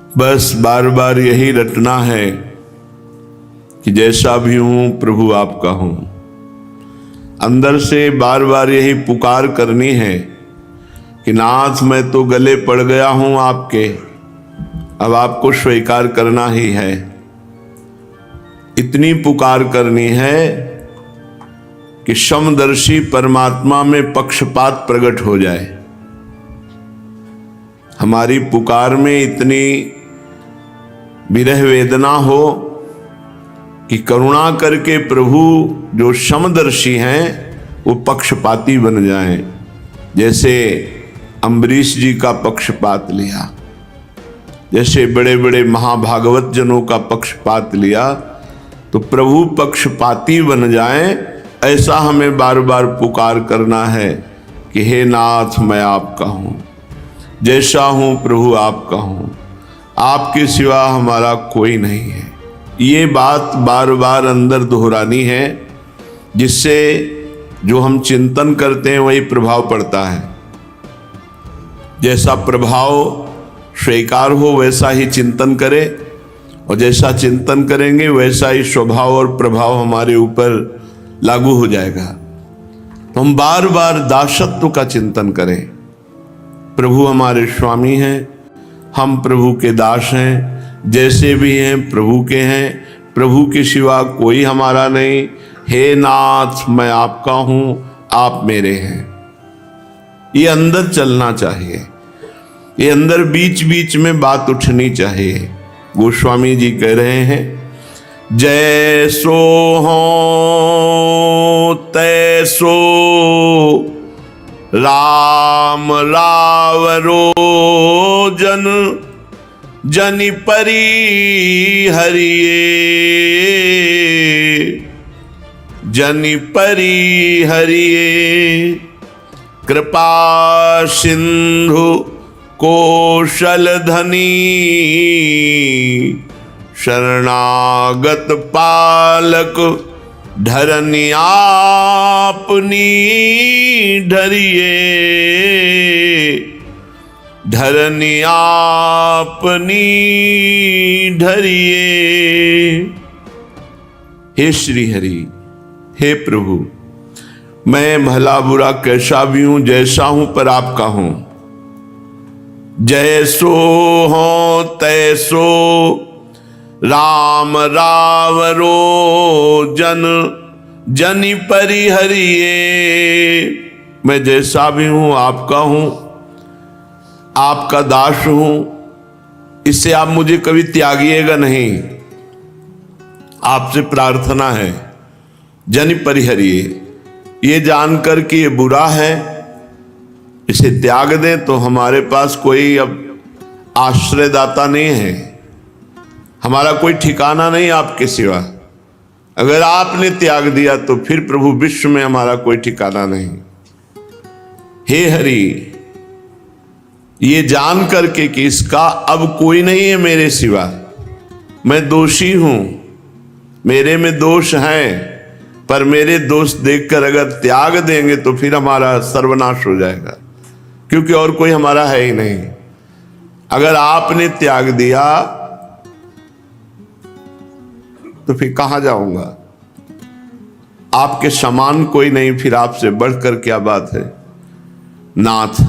बस बार बार यही रटना है कि जैसा भी हूं प्रभु आपका हूं। अंदर से बार बार यही पुकार करनी है कि नाथ मैं तो गले पड़ गया हूं आपके, अब आपको स्वीकार करना ही है। इतनी पुकार करनी है कि समदर्शी परमात्मा में पक्षपात प्रकट हो जाए। हमारी पुकार में इतनी विरह वेदना हो कि करुणा करके प्रभु जो समदर्शी हैं वो पक्षपाती बन जाएं। जैसे अम्बरीश जी का पक्षपात लिया, जैसे बड़े बड़े महाभागवत जनों का पक्षपात लिया, तो प्रभु पक्षपाती बन जाएं। ऐसा हमें बार बार पुकार करना है कि हे नाथ मैं आपका हूं, जैसा हूं प्रभु आपका हूं, आपके सिवा हमारा कोई नहीं है। ये बात बार बार अंदर दोहरानी है, जिससे जो हम चिंतन करते हैं वही प्रभाव पड़ता है। जैसा प्रभाव स्वीकार हो वैसा ही चिंतन करें, और जैसा चिंतन करेंगे वैसा ही स्वभाव और प्रभाव हमारे ऊपर लागू हो जाएगा। तो हम बार बार दासत्व का चिंतन करें। प्रभु हमारे स्वामी हैं, हम प्रभु के दास हैं, जैसे भी हैं प्रभु के हैं, प्रभु के सिवा कोई हमारा नहीं। हे नाथ मैं आपका हूं, आप मेरे हैं। ये अंदर चलना चाहिए, ये अंदर बीच बीच में बात उठनी चाहिए। गोस्वामी जी कह रहे हैं, जैसो हो तैसो राम रावरो जन जनि परी हरिये, जनि परी हरिये। कृपा सिंधु कौशल धनी, शरणागत पालक धरनी आपनी धरिये, धरनी आपनी धरिये। हे श्री हरि, हे प्रभु, मैं भला बुरा कैसा भी हूं, जैसा हूं पर आपका हूं। जैसो हो तैसो राम रावरो जन जनि परिहरिये। मैं जैसा भी हूं आपका हूं, आपका दास हूं, इससे आप मुझे कभी त्यागिएगा नहीं। आपसे प्रार्थना है जनि परिहरिये, ये जानकर कि ये बुरा है, इसे त्याग दें तो हमारे पास कोई अब आश्रयदाता नहीं है, हमारा कोई ठिकाना नहीं आपके सिवा। अगर आपने त्याग दिया तो फिर प्रभु विश्व में हमारा कोई ठिकाना नहीं। हे हरि, ये जान करके कि इसका अब कोई नहीं है मेरे सिवा, मैं दोषी हूं, मेरे में दोष हैं, पर मेरे दोष देखकर अगर त्याग देंगे तो फिर हमारा सर्वनाश हो जाएगा, क्योंकि और कोई हमारा है ही नहीं। अगर आपने त्याग दिया तो फिर कहां जाऊंगा? आपके समान कोई नहीं, फिर आपसे बढ़कर क्या बात है। नाथ